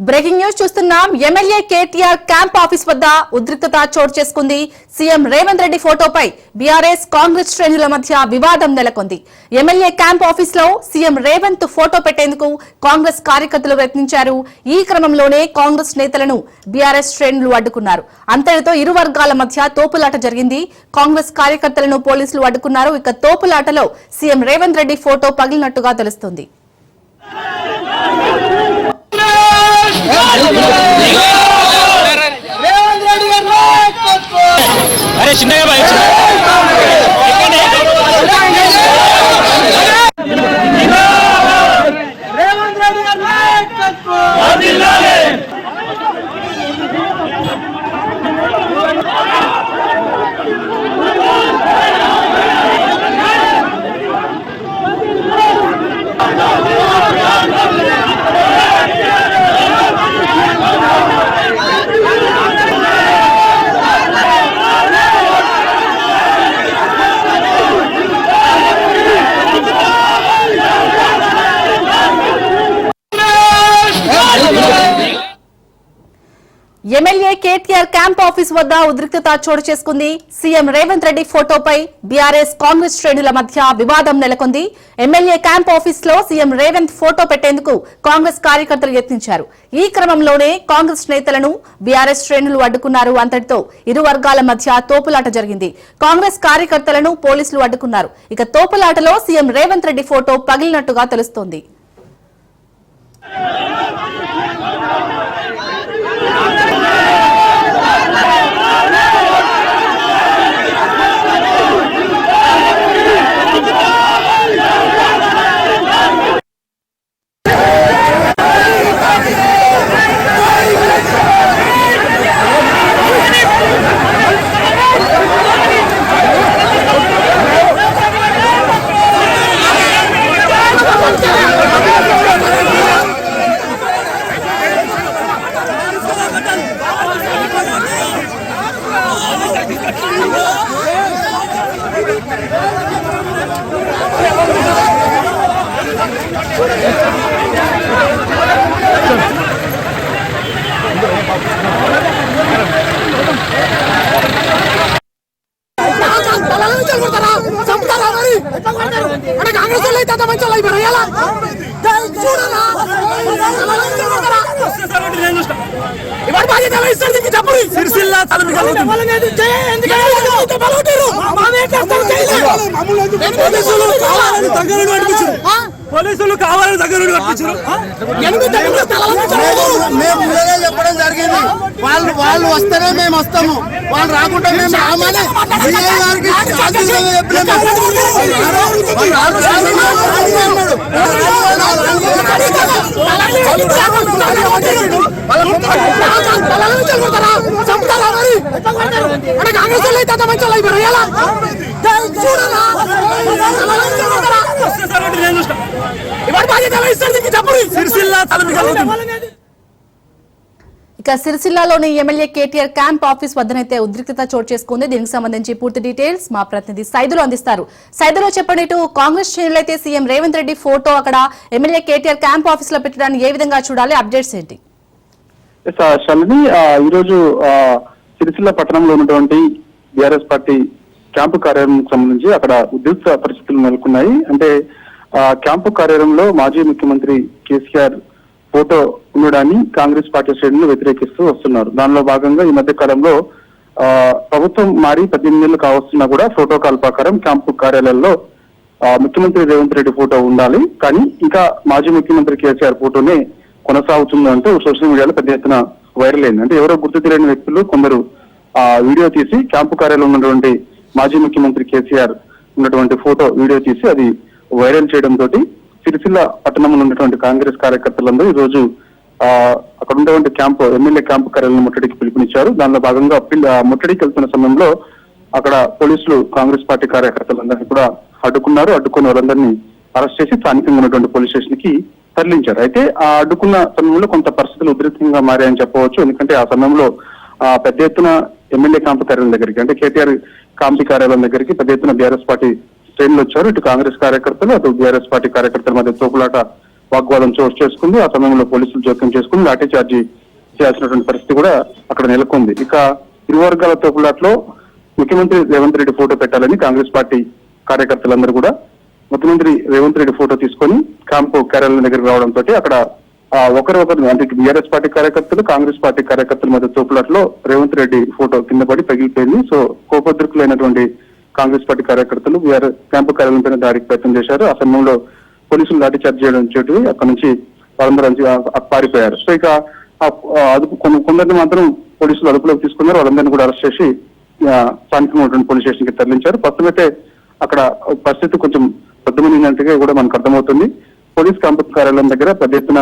Breaking news చూస్తున్నాం. MLA KTR camp office వద్ద ఉద్రిక్తత చోటు చేసుకుంది. సీఎం రేవంత్ రెడ్డి ఫోటోపై బీఆర్ఎస్ కాంగ్రెస్ శ్రేణుల మధ్య వివాదం నెలకొంది. ఎమ్మెల్యే క్యాంప్ ఆఫీస్ లో సీఎం రేవంత్ ఫోటో పెట్టేందుకు కాంగ్రెస్ కార్యకర్తలు ప్రయత్నించారు. ఈ క్రమంలోనే కాంగ్రెస్ నేతలను బీఆర్ఎస్ శ్రేణులు అడ్డుకున్నారు. అంతటితో ఇరు వర్గాల మధ్య తోపులాట జరిగింది. కాంగ్రెస్ కార్యకర్తలను పోలీసులు అడ్డుకున్నారు. ఇక తోపులాటలో సీఎం రేవంత్ రెడ్డి ఫోటో పగిలినట్టుగా తెలుస్తోంది. अरे चिन्ह भाई ఎమ్మెల్యే కేటీఆర్ క్యాంప్ ఆఫీస్ వద్ద ఉద్రిక్తత చోటు చేసుకుంది. సీఎం రేవంత్ రెడ్డి ఫోటోపై బీఆర్ఎస్ కాంగ్రెస్ శ్రేణుల మధ్య వివాదం నెలకొంది. ఎమ్మెల్యే క్యాంప్ ఆఫీస్ లో సీఎం రేవంత్ ఫోటో పెట్టేందుకు కాంగ్రెస్ కార్యకర్తలు యత్నించారు. ఈ క్రమంలోనే కాంగ్రెస్ నేతలను బీఆర్ఎస్ శ్రేణులు అడ్డుకున్నారు. అంతటితో ఇరు వర్గాల మధ్య తోపులాట జరిగింది. కాంగ్రెస్ కార్యకర్తలను పోలీసులు అడ్డుకున్నారు. ఇక తోపులాటలో సీఎం రేవంత్ రెడ్డి ఫోటో పగిలినట్టుగా తెలుస్తోంది. పోలీసులు కావాలని దగ్గర చెప్పడం జరిగింది. వాళ్ళు వస్తేనే మేము వస్తాము, వాళ్ళు రాకుంటే మేము రామని ఇక సిరిసిల్లాలోని ఎమ్మెల్యే కేటీఆర్ క్యాంప్ ఆఫీస్ వద్దనైతే ఉద్రిక్తత చోటు చేసుకుంది. దీనికి సంబంధించి పూర్తి డీటెయిల్స్ మా ప్రతినిధి సైదులు అందిస్తారు. సైదులో చెప్పండి, ఇటు కాంగ్రెస్ శ్రేణులైతే సీఎం రేవంత్ రెడ్డి ఫోటో అక్కడ ఎమ్మెల్యే కేటీఆర్ క్యాంప్ ఆఫీస్ లో పెట్టడాన్ని ఏ విధంగా చూడాలి? అప్డేట్స్ ఏంటి? ఈరోజు సిరిసిల్ల పట్టణంలో ఉన్నటువంటి బీఆర్ఎస్ పార్టీ క్యాంపు కార్యాలయానికి సంబంధించి అక్కడ ఉద్రిక్త పరిస్థితులు నెలకొన్నాయి. అంటే క్యాంపు కార్యాలయంలో మాజీ ముఖ్యమంత్రి కేసీఆర్ ఫోటో ఉండడాన్ని కాంగ్రెస్ పార్టీ శ్రేణులు వ్యతిరేకిస్తూ వస్తున్నారు. దానిలో భాగంగా ఈ మధ్య కాలంలో ప్రభుత్వం మారి 18 నెలలు కావస్తున్నా కూడా ప్రోటోకాల్ ప్రకారం క్యాంపు కార్యాలయాల్లో ముఖ్యమంత్రి రేవంత్ రెడ్డి ఫోటో ఉండాలి, కానీ ఇంకా మాజీ ముఖ్యమంత్రి కేసీఆర్ ఫోటోనే కొనసాగుతుందంటూ సోషల్ మీడియాలో పెద్ద ఎత్తున వైరల్ అయింది. అంటే ఎవరో గుర్తు తెలియని వ్యక్తులు కొందరు వీడియో తీసి క్యాంపు కార్యాలయంలో ఉన్నటువంటి మాజీ ముఖ్యమంత్రి కేసీఆర్ ఉన్నటువంటి ఫోటో వీడియో తీసి అది వైరల్ చేయడంతో సిరిసిల్ల పట్టణంలో ఉన్నటువంటి కాంగ్రెస్ కార్యకర్తలందరూ ఈ రోజు అక్కడ ఉన్నటువంటి ఎమ్మెల్యే క్యాంపు కార్యాలయం ముట్టడికి పిలుపునిచ్చారు. దానిలో భాగంగా ముట్టడికి వెళ్తున్న సమయంలో అక్కడ పోలీసులు కాంగ్రెస్ పార్టీ కార్యకర్తలందరినీ కూడా అడ్డుకుని వాళ్ళందరినీ అరెస్ట్ చేసి స్థానికంగా ఉన్నటువంటి పోలీస్ స్టేషన్ కి తరలించారు. అయితే ఆ అడ్డుకున్న సమయంలో కొంత పరిస్థితులు ఉద్రిక్తంగా మారాయని చెప్పవచ్చు. ఎందుకంటే ఆ సమయంలో పెద్ద ఎత్తున ఎమ్మెల్యే క్యాంపు కార్యాలయం దగ్గరికి, అంటే కేటీఆర్ క్యాంపు కార్యాలయం దగ్గరికి పెద్ద ఎత్తున బీఆర్ఎస్ పార్టీ శ్రేణులు వచ్చారు. ఇటు కాంగ్రెస్ కార్యకర్తలు, అటు బీఆర్ఎస్ పార్టీ కార్యకర్తల మధ్య తోపులాట వాగ్వాదం చోటు చేసుకుంది. ఆ సమయంలో పోలీసులు జోక్యం చేసుకుని లాఠీ చార్జీ చేయాల్సినటువంటి పరిస్థితి కూడా అక్కడ నెలకొంది. ఇక ఇరు వర్గాల తోపులాట్లో ముఖ్యమంత్రి రేవంత్ రెడ్డి ఫోటో పెట్టాలని కాంగ్రెస్ పార్టీ కార్యకర్తలందరూ కూడా ముఖ్యమంత్రి రేవంత్ రెడ్డి ఫోటో తీసుకొని క్యాంపు కార్యాలయం దగ్గరికి రావడంతో అక్కడ ఒకరు అంటే బీఆర్ఎస్ పార్టీ కార్యకర్తలు కాంగ్రెస్ పార్టీ కార్యకర్తల మధ్య తోపులాట్లో రేవంత్ రెడ్డి ఫోటో కింద పడి పగిలిపోయింది. సో కోపోద్రికులైనటువంటి కాంగ్రెస్ పార్టీ కార్యకర్తలు క్యాంపు కార్యాలయం పైన దాడికి ప్రయత్నం చేశారు. ఆ సమయంలో పోలీసులు లాఠీ చార్జ్ చేయడం చేటు అక్కడ నుంచి వాళ్ళందరూ పారిపోయారు. సో ఇక అదుపు కొందరిని మాత్రం పోలీసులు అదుపులోకి తీసుకున్నారు. వాళ్ళందరినీ కూడా అరెస్ట్ చేసి స్థానికంగా ఉన్నటువంటి పోలీస్ స్టేషన్ కి తరలించారు. ప్రస్తుతమైతే అక్కడ పరిస్థితి కొంచెం బద్దమైనట్టుగా కూడా మనకు అర్థమవుతుంది. పోలీస్ క్యాంపు కార్యాలయం దగ్గర పెద్ద ఎత్తున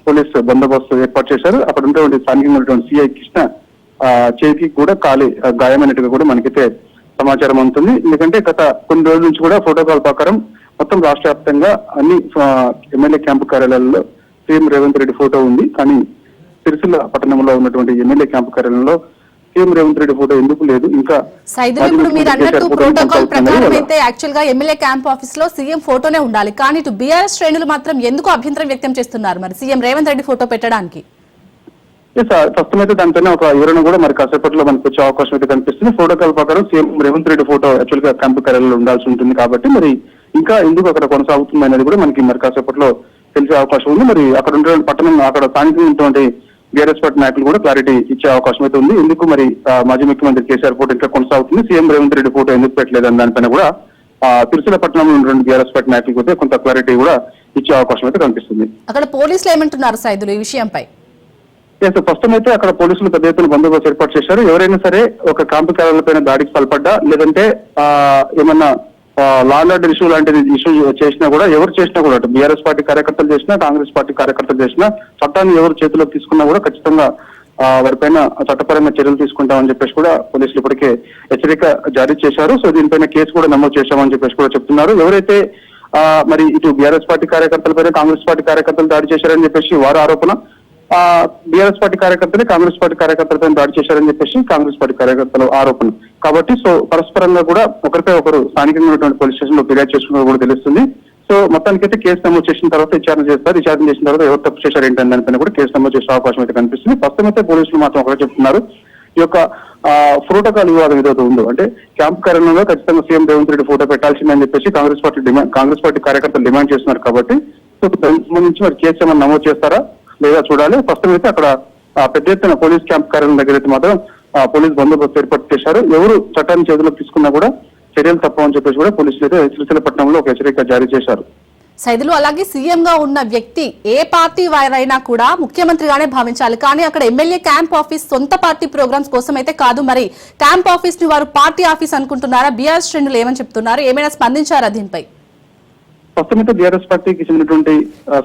పోలీస్ బందోబస్తు ఏర్పాటు చేశారు. అక్కడ ఉన్నటువంటి స్థానికంగా ఉన్నటువంటి సిఐ కృష్ణ చేతికి కూడా గాయమైనట్టుగా కూడా మనకైతే సమాచారం ఉంటుంది. ఎందుకంటే గత కొన్ని రోజుల నుంచి కూడా ప్రోటోకాల్ ప్రకారం మొత్తం రాష్ట్ర వ్యాప్తంగా అన్ని ఎమ్మెల్యే క్యాంపు కార్యాలయాల్లో సీఎం రేవంత్ రెడ్డి ఫోటో ఉంది. కానీ సిరిసిల్ల పట్టణంలో ఉన్నటువంటి ఎమ్మెల్యే క్యాంపు కార్యాలయంలో సీఎం రేవంత్ రెడ్డి ఫోటో ఎందుకు లేదు? ఇంకా సైదులు ఇప్పుడు మీరు అన్నట్టు ప్రోటోకాల్ ప్రకారం అయితే యాక్చువల్ గా ఎమ్మెల్యే క్యాంప్ ఆఫీస్ లో సీఎం ఫోటోనే ఉండాలి. కానీ ఇటు బీఆర్ఎస్ శ్రేణులు మాత్రం ఎందుకు అభ్యంతరం వ్యక్తం చేస్తున్నారు మరి సీఎం రేవంత్ రెడ్డి ఫోటో పెట్టడానికి? ప్రస్తుతం అయితే దానిపైన ఒక వివరణ కూడా మరి కాసేపట్లో మనకు వచ్చే అవకాశం అయితే కనిపిస్తుంది. ప్రోటోకాల్ ప్రకారం CM Revanth Reddy photo actual గా క్యాంపు కార్యాలయంలో ఉండాల్సి ఉంటుంది కాబట్టి మరి ఇంకా ఎందుకు అక్కడ కొనసాగుతుంది అనేది కూడా మనకి మరి కాసేపట్లో తెలిసే అవకాశం ఉంది. మరి అక్కడ ఉండే పట్టణం అక్కడ స్థానికంగా ఉన్నటువంటి బీఆర్ఎస్ పార్టీ నాయకులు కూడా క్లారిటీ ఇచ్చే అవకాశం అయితే ఉంది. ఎందుకు మరి మాజీ ముఖ్యమంత్రి కేసీఆర్ ఫోటో ఇంకా కొనసాగుతుంది, సీఎం రేవంత్ రెడ్డి ఫోటో ఎందుకు పెట్టలేదని దానిపైన కూడా తిరుమల పట్టణంలో ఉన్నటువంటి బీఆర్ఎస్ పార్టీ నాయకులకు అయితే కొంత క్లారిటీ కూడా ఇచ్చే అవకాశం అయితే కనిపిస్తుంది. అక్కడ పోలీసులు ఏమంటున్నారు సైదులు ఈ విషయంపై? ప్రస్తుతం అయితే అక్కడ పోలీసులు పెద్ద ఎత్తున బందోబస్తు ఏర్పాటు చేశారు. ఎవరైనా సరే ఒక క్యాంపు కార్యాలయాలపైన దాడికి పాల్పడ్డా లేదంటే ఏమన్నా లా అండ్ ఆర్డర్ ఇష్యూ లాంటిది ఇష్యూ చేసినా కూడా ఎవరు చేసినా కూడా బీఆర్ఎస్ పార్టీ కార్యకర్తలు చేసినా కాంగ్రెస్ పార్టీ కార్యకర్తలు చేసినా చట్టాన్ని ఎవరు చేతిలోకి తీసుకున్నా కూడా ఖచ్చితంగా వారిపైన చట్టపరంగా చర్యలు తీసుకుంటామని చెప్పేసి కూడా పోలీసులు ఇప్పటికే హెచ్చరిక జారీ చేశారు. సో దీనిపైన కేసు కూడా నమోదు చేశామని చెప్పేసి కూడా చెప్తున్నారు. ఎవరైతే మరి ఇటు బీఆర్ఎస్ పార్టీ కార్యకర్తలపైన కాంగ్రెస్ పార్టీ కార్యకర్తలు దాడి చేశారని చెప్పేసి వారి ఆరోపణ, బీఆర్ఎస్ పార్టీ కార్యకర్తలే కాంగ్రెస్ పార్టీ కార్యకర్తలపై దాడి చేశారని చెప్పేసి కాంగ్రెస్ పార్టీ కార్యకర్తల ఆరోపణ. కాబట్టి సో పరస్పరంగా కూడా ఒకరిపై ఒకరు స్థానికంగా ఉన్నటువంటి పోలీస్ స్టేషన్ లో ఫిర్యాదు చేసుకున్నది కూడా తెలుస్తుంది. సో మొత్తానికైతే కేసు నమోదు చేసిన తర్వాత విచారణ చేస్తారు. విచారణ చేసిన తర్వాత ఎవరు తప్పు చేశారు ఏంటని దానిపైన కూడా కేసు నమోదు చేసే అవకాశం అయితే కనిపిస్తుంది. ప్రస్తుతం అయితే పోలీసులు మాత్రం ఒకటే చెప్తున్నారు, ఈ యొక్క ప్రోటోకాల్ వివాదం ఏదైతే ఉందో అంటే క్యాంపు కార్యాలయంలో ఖచ్చితంగా సీఎం రేవంత్ రెడ్డి ఫోటో పెట్టాల్సిందని చెప్పేసి కాంగ్రెస్ పార్టీ కార్యకర్తలు డిమాండ్ చేస్తున్నారు. కాబట్టి సో దానికి సంబంధించి మరి కేసు ఏమైనా నమోదు చేస్తారా లేదా చూడాలి. ప్రస్తుతం అయితే అక్కడ పెద్ద ఎత్తున పోలీస్ క్యాంప్ కార్యాలయం దగ్గర అయితే మాత్రం పోలీస్ బందోబస్తు ఏర్పాటు చేశారు. ఎవరు చట్టాన్ని చేతిలోకి తీసుకున్నా కూడా చర్యలు తప్పవని చెప్పేసి కూడా పోలీసులు అయితే శ్రీశైలపట్నంలో ఒక హెచ్చరిక జారీ చేశారు. సైదులు అలాగే సీఎం గా ఉన్న వ్యక్తి ఏ పార్టీ వారైనా కూడా ముఖ్యమంత్రిగానే భావించాలి. కానీ అక్కడ ఎమ్మెల్యే క్యాంప్ ఆఫీస్ సొంత పార్టీ ప్రోగ్రామ్స్ కోసం అయితే కాదు. మరి క్యాంప్ ఆఫీస్ ని వారు పార్టీ ఆఫీస్ అనుకుంటున్నారా? బీఆర్ఎస్ శ్రేణులు ఏమని చెప్తున్నారు? ఏమైనా స్పందించారా దీనిపై? ప్రస్తుతం బీఆర్ఎస్ పార్టీకి చెందినటువంటి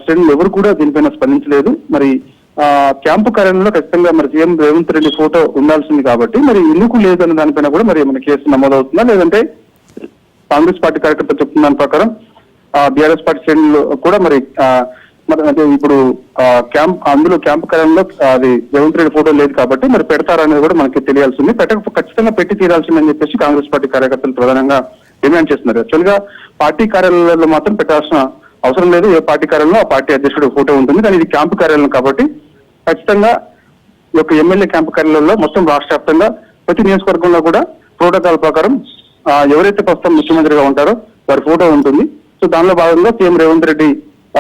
శ్రేణులు ఎవరు కూడా దీనిపైన స్పందించలేదు. మరి క్యాంపు కార్యాలయంలో ఖచ్చితంగా మరి సీఎం రేవంత్ రెడ్డి ఫోటో ఉండాల్సింది కాబట్టి మరి ఎందుకు లేదన్న దానిపైన కూడా మరి మన కేసు నమోదవుతుందా లేదంటే కాంగ్రెస్ పార్టీ కార్యకర్తలు చెప్తున్న దాని ప్రకారం బీఆర్ఎస్ పార్టీ శ్రేణులు కూడా మరి అంటే ఇప్పుడు అందులో క్యాంపు కార్యాలయంలో అది రేవంత్ రెడ్డి ఫోటో లేదు కాబట్టి మరి పెడతారనేది కూడా మనకి తెలియాల్సింది. ఖచ్చితంగా పెట్టి తీరాల్సిందని చెప్పేసి కాంగ్రెస్ పార్టీ కార్యకర్తలు ప్రధానంగా డిమాండ్ చేస్తున్నారు. యాక్చువల్ గా పార్టీ కార్యాలయాల్లో మాత్రం పెట్టాల్సిన అవసరం లేదు. ఏ పార్టీ కార్యాలయంలో ఆ పార్టీ అధ్యక్షుడు ఫోటో ఉంటుంది. కానీ ఇది క్యాంపు కార్యాలయం కాబట్టి ఖచ్చితంగా ఈ యొక్క ఎమ్మెల్యే క్యాంపు కార్యాలయంలో మొత్తం రాష్ట్ర వ్యాప్తంగా ప్రతి నియోజకవర్గంలో కూడా ప్రోటోకాల్ ప్రకారం ఎవరైతే ప్రస్తుతం ముఖ్యమంత్రిగా ఉంటారో వారి ఫోటో ఉంటుంది. సో దానిలో భాగంగా సీఎం రేవంత్ రెడ్డి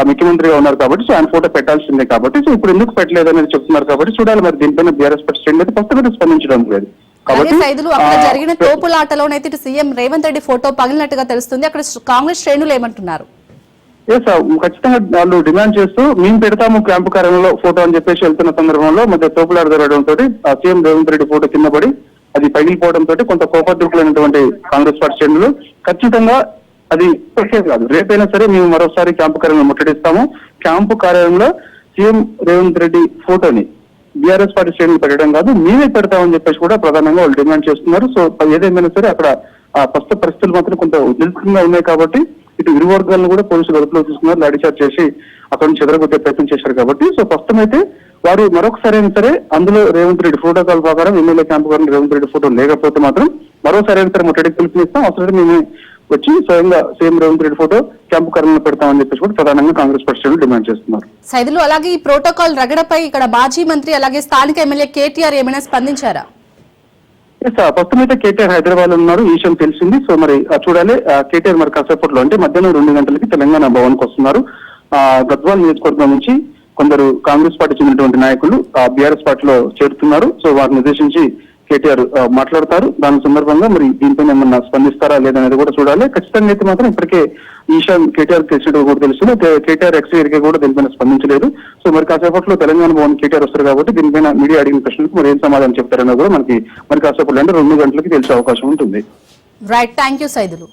ముఖ్యమంత్రిగా ఉన్నారు కాబట్టి సో ఆయన ఫోటో పెట్టాల్సిందే కాబట్టి సో ఇప్పుడు ఎందుకు పెట్టలేదు అనేది చెప్తున్నారు. కాబట్టి చూడాలి మరి దీనిపైన బీఆర్ఎస్ పార్టీ అయితే ప్రస్తుతం స్పందించడం లేదు. సైదులు అక్కడ జరిగిన తోపులాటలోనైతే సీఎం రేవంత్ రెడ్డి ఫోటో పగిలినట్టుగా తెలుస్తుంది. అక్కడ కాంగ్రెస్ శ్రేణులు ఏమంటున్నారు? ఖచ్చితంగా వాళ్ళు డిమాండ్ చేస్తూ మేము పెడతాము క్యాంపు కార్యాలయంలో ఫోటో అని చెప్పేసి వెళ్తున్న సందర్భంలో మధ్య తోపులాట జరగడంతో సీఎం రేవంత్ రెడ్డి ఫోటో కింద పడి అది పగిలిపోవడంతో కొంత కోపద్రుకులైనటువంటి కాంగ్రెస్ పార్టీ శ్రేణులు ఖచ్చితంగా అది కాదు, రేపైనా సరే మేము మరోసారి క్యాంపు కార్యాలయం ముట్టడిస్తాము, క్యాంపు కార్యాలయంలో సీఎం రేవంత్ రెడ్డి ఫోటోని బీఆర్ఎస్ పార్టీ శ్రేణులు పెట్టడం కాదు మేమే పెడతామని చెప్పేసి కూడా ప్రధానంగా వాళ్ళు డిమాండ్ చేస్తున్నారు. సో ఏదేమైనా సరే అక్కడ ప్రస్తుత పరిస్థితులు మాత్రం కొంత ఉద్రిక్తంగా ఉన్నాయి కాబట్టి ఇటు ఇరు వర్గాలను కూడా పోలీసులు అదుపులో తీసుకున్నారు, లాఠీచార్జ్ చేసి అక్కడ నుంచి చెదరగొట్టే ప్రయత్నం చేశారు. కాబట్టి సో ప్రస్తుతం అయితే వారు మరొకసారి అయినా సరే అందులో రేవంత్ రెడ్డి ప్రోటోకాల్ ప్రకారం ఎమ్మెల్యే క్యాంపు గారిని రేవంత్ రెడ్డి ఫోటో లేకపోతే మాత్రం మరోసారి అయినా సరే ముట్టడికి పిలుపునిస్తాం, అవసరం మేము వచ్చి స్వయంగా CM Revanth Reddy photo camp కార్యాలయంలో పెడతామని చెప్పేసి కూడా ప్రధానంగా కాంగ్రెస్ పార్టీ శ్రేణులు డిమాండ్ చేస్తున్నారు. సైదులు, అలాగే ఈ ప్రోటోకాల్ రగడపై ఇక్కడ మాజీ మంత్రి అలాగే స్థానిక ఎమ్మెల్యే కేటీఆర్ ఏమైనా స్పందించారా? ప్రస్తుతం అయితే కేటీఆర్ హైదరాబాద్ లో ఉన్నారు, ఈ విషయం తెలిసింది. సో మరి చూడాలి. కేటీఆర్ మరి కాసేపట్లో అంటే మధ్యాహ్నం 2 గంటలకి తెలంగాణ భవన్ కు వస్తున్నారు. గద్వాల్ నియోజకవర్గం నుంచి కొందరు కాంగ్రెస్ పార్టీ చెందినటువంటి నాయకులు బీఆర్ఎస్ పార్టీలో చేరుతున్నారు. సో వారిని ఉద్దేశించి కేటీఆర్ మాట్లాడతారు. దాని సందర్భంగా మరి దీనిపైన ఏమన్నా స్పందిస్తారా లేదనేది కూడా చూడాలి. ఖచ్చితంగా అయితే మాత్రం ఇప్పటికే ఈ విషయం కేటీఆర్ తెలిసినట్టు కూడా తెలుస్తుంది. కేటీఆర్ ఎక్స్ఐఆర్కే కూడా దీనిపైన స్పందించలేదు. సో మరి కాసేపట్లో తెలంగాణ భవన్ కేటీఆర్ వస్తారు కాబట్టి దీనిపైన మీడియా అడిగిన ప్రశ్నలకు మరి ఏం సమాధానం చెప్తారన్నది కూడా మనకి మరి కాసేపట్లో అంటే 2 గంటలకి తెలిసే అవకాశం ఉంటుంది. Right, thank you Saidulu.